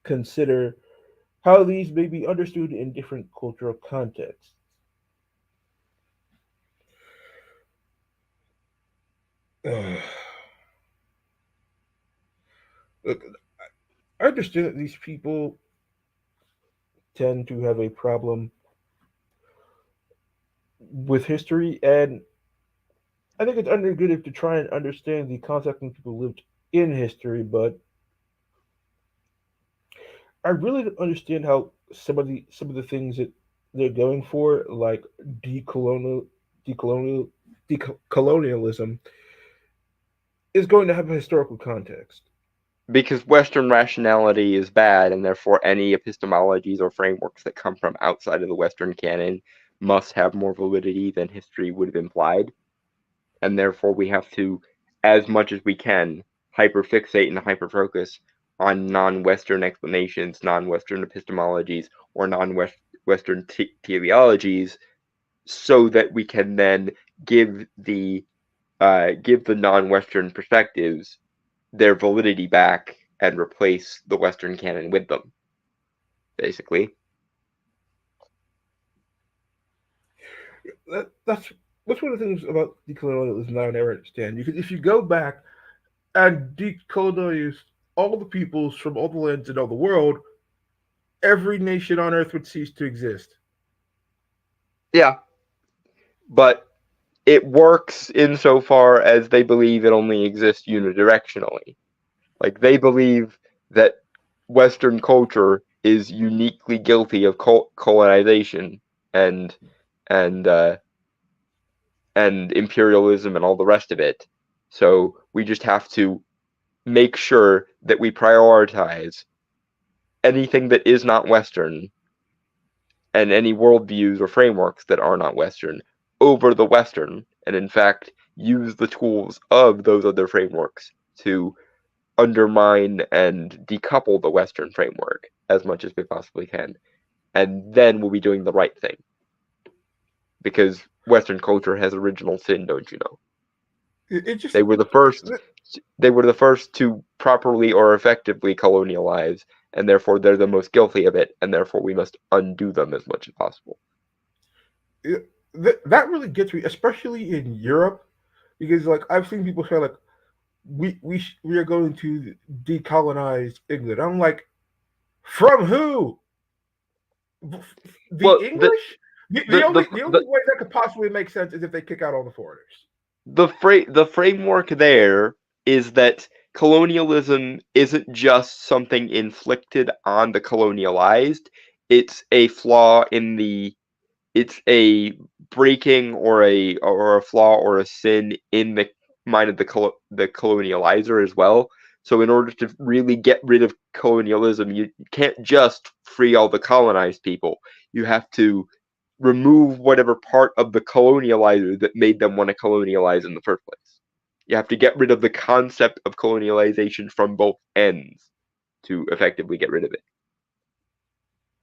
consider how these may be understood in different cultural contexts. Look, I understand that these people tend to have a problem with history, and I think it's good to try and understand the context when people lived in history, but I really don't understand how some of the things that they're going for, like decolonial decolonial decolonialism, is going to have a historical context. Because Western rationality is bad, and therefore any epistemologies or frameworks that come from outside of the Western canon must have more validity than history would have implied. And therefore we have to, as much as we can, hyperfixate and hyperfocus on non-Western explanations, non-Western epistemologies, or non-Western teleologies, so that we can then give the non-Western perspectives their validity back and replace the Western canon with them, basically. That's one of the things about decolonialism that I never understand. Because if you go back and decolonize all the peoples from all the lands in all the world, every nation on Earth would cease to exist. Yeah, but it works insofar as they believe it only exists unidirectionally. Like, they believe that Western culture is uniquely guilty of colonization and and uh, and imperialism and all the rest of it. So we just have to make sure that we prioritize anything that is not Western and any worldviews or frameworks that are not Western over the Western, and in fact use the tools of those other frameworks to undermine and decouple the Western framework as much as we possibly can. And then we'll be doing the right thing. Because Western culture has original sin, don't you know? It just They were the first to properly or effectively colonialize, and therefore they're the most guilty of it, and therefore we must undo them as much as possible. That really gets me, especially in Europe, because like I've seen people say like we are going to decolonize England. I'm like, from who? The Well, English? The, the, the the, only way that could possibly make sense is if they kick out all the foreigners. the framework there is that colonialism isn't just something inflicted on the colonialized. It's a flaw in the it's a breaking or a flaw or a sin in the mind of the colonializer as well. So in order to really get rid of colonialism, you can't just free all the colonized people. You have to remove whatever part of the colonializer that made them want to colonialize in the first place. You have to get rid of the concept of colonialization from both ends to effectively get rid of it.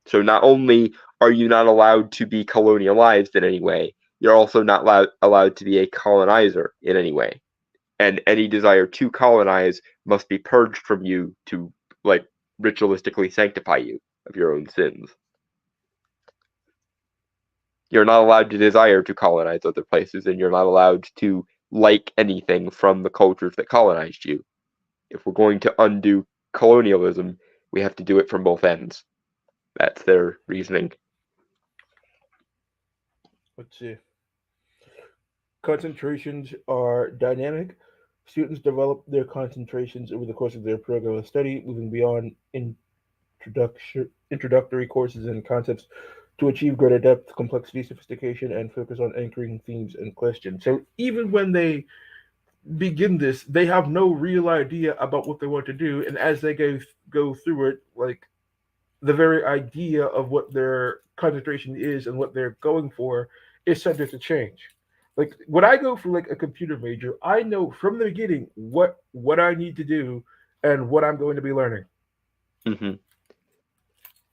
So not only are you not allowed to be colonialized in any way, you're also not allowed to be a colonizer in any way. And any desire to colonize must be purged from you to, like, ritualistically sanctify you of your own sins. You're not allowed to desire to colonize other places, and you're not allowed to like anything from the cultures that colonized you. If we're going to undo colonialism, we have to do it from both ends. That's their reasoning. Let's see. Concentrations are dynamic. Students develop their concentrations over the course of their program of study, moving beyond introductory courses and concepts to achieve greater depth, complexity, sophistication, and focus on anchoring themes and questions. So even when they begin this, they have no real idea about what they want to do, and as they go through it, like the very idea of what their concentration is and what they're going for is subject to change. Like when I go for like a computer major, I know from the beginning what I need to do and what I'm going to be learning. Mm-hmm.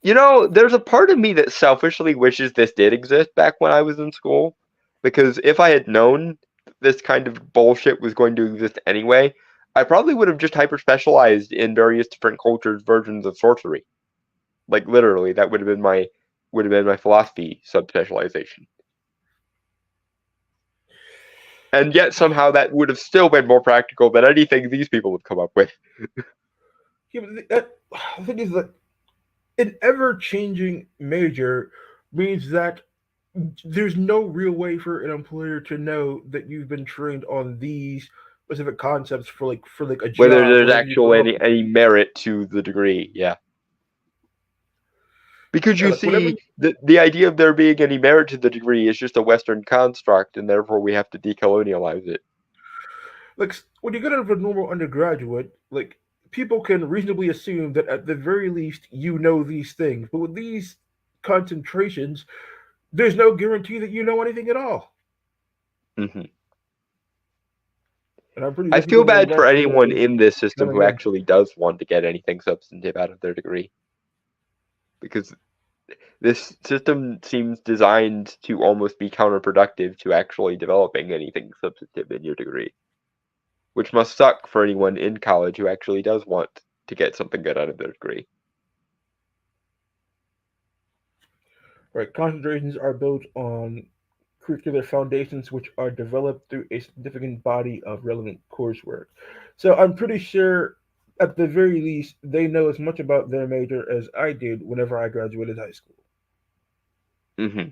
You know, there's a part of me that selfishly wishes this did exist back when I was in school, because if I had known this kind of bullshit was going to exist anyway, I probably would have just hyper specialized in various different cultures' versions of sorcery. Like literally, that would have been my philosophy subspecialization. And yet somehow that would have still been more practical than anything these people have come up with. Yeah, but the thing is that an ever changing major means that there's no real way for an employer to know that you've been trained on these specific concepts for like a Whether job, there's whenever you actual go up. any merit to the degree, yeah. Because Yeah, you like whenever see, the idea of there being any merit to the degree is just a Western construct, and therefore we have to decolonialize it. like when you get out of a normal undergraduate, like people can reasonably assume that at the very least you know these things. But with these concentrations, there's no guarantee that you know anything at all. Mm-hmm. And I'm pretty I sure people feel that bad for invest anyone into in this system coming who in. actually does want to get anything substantive out of their degree. Because this system seems designed to almost be counterproductive to actually developing anything substantive in your degree. Which must suck for anyone in college who actually does want to get something good out of their degree. Right, concentrations are built on curricular foundations which are developed through a significant body of relevant coursework. So I'm pretty sure, at the very least, they know as much about their major as I did whenever I graduated high school. Mm-hmm.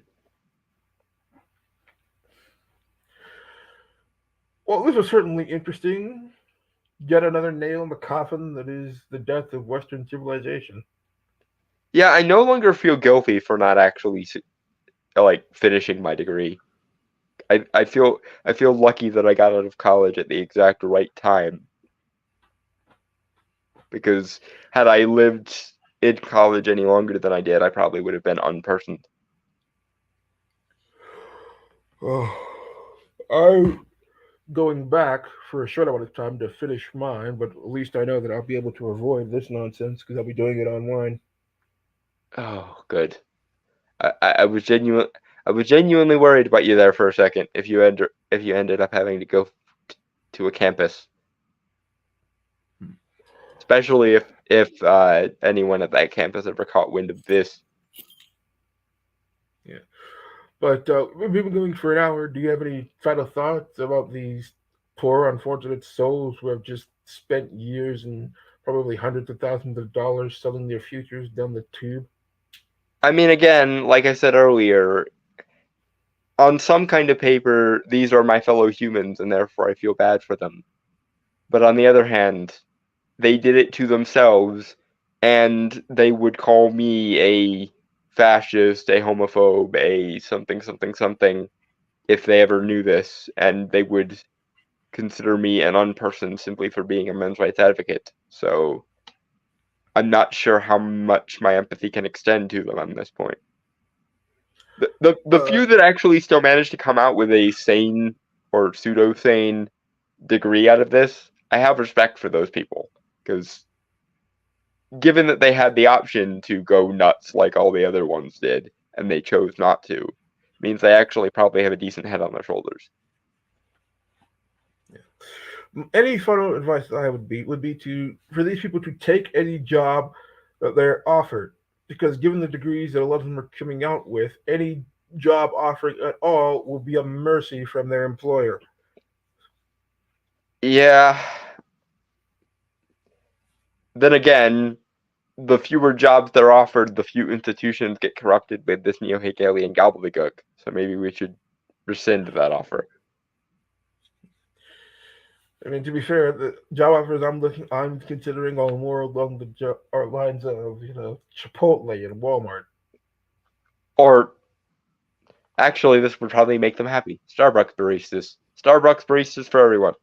Well, this was certainly interesting. Yet another nail in the coffin that is the death of Western civilization. Yeah, I no longer feel guilty for not actually like finishing my degree. I feel lucky that I got out of college at the exact right time, because had I lived in college any longer than I did, I probably would have been unpersoned. Oh, I'm going back for a short amount of time to finish mine, but at least I know that I'll be able to avoid this nonsense because I'll be doing it online. Oh, good. I was genuinely worried about you there for a second. If you ended up having to go to a campus, especially if anyone at that campus ever caught wind of this. Yeah. But we've been going for an hour. Do you have any final thoughts about these poor, unfortunate souls who have just spent years and probably hundreds of thousands of dollars selling their futures down the tube? I mean, again, like I said earlier, on some kind of paper, these are my fellow humans, and therefore I feel bad for them. But on the other hand, they did it to themselves, and they would call me a fascist, a homophobe, a something, something, something, if they ever knew this, and they would consider me an unperson simply for being a men's rights advocate. So I'm not sure how much my empathy can extend to them on this point. The Uh, few that actually still managed to come out with a sane or pseudo sane degree out of this, I have respect for those people, because given that they had the option to go nuts like all the other ones did, and they chose not to, means they actually probably have a decent head on their shoulders. any final advice I would be to for these people to take any job that they're offered, because given the degrees that a lot of them are coming out with, any job offering at all will be a mercy from their employer. Yeah. Then again, the fewer jobs they're offered, the few institutions get corrupted with this neo-Hegelian gobbledygook. So maybe we should rescind that offer. I mean, to be fair, the job offers I'm considering are more along the lines of Chipotle and Walmart. Or actually, this would probably make them happy. Starbucks baristas. Starbucks baristas for everyone.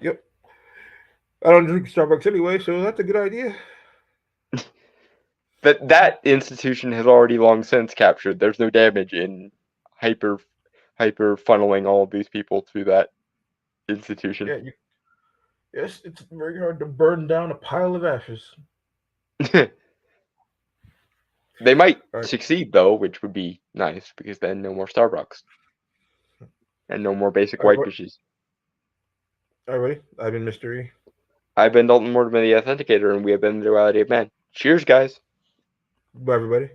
Yep. I don't drink Starbucks anyway, so that's a good idea. That institution has already long since captured. There's no damage in hyper funneling all of these people to that institution. Yeah. Yes, it's very hard to burn down a pile of ashes. They might All right. succeed though, which would be nice, because then no more Starbucks and no more basic All right. white dishes. All right, buddy. I've been Mystery. I've been Dalton Mortimer, the Authenticator, and we have been the Duality of Man. Cheers, guys. Bye, everybody.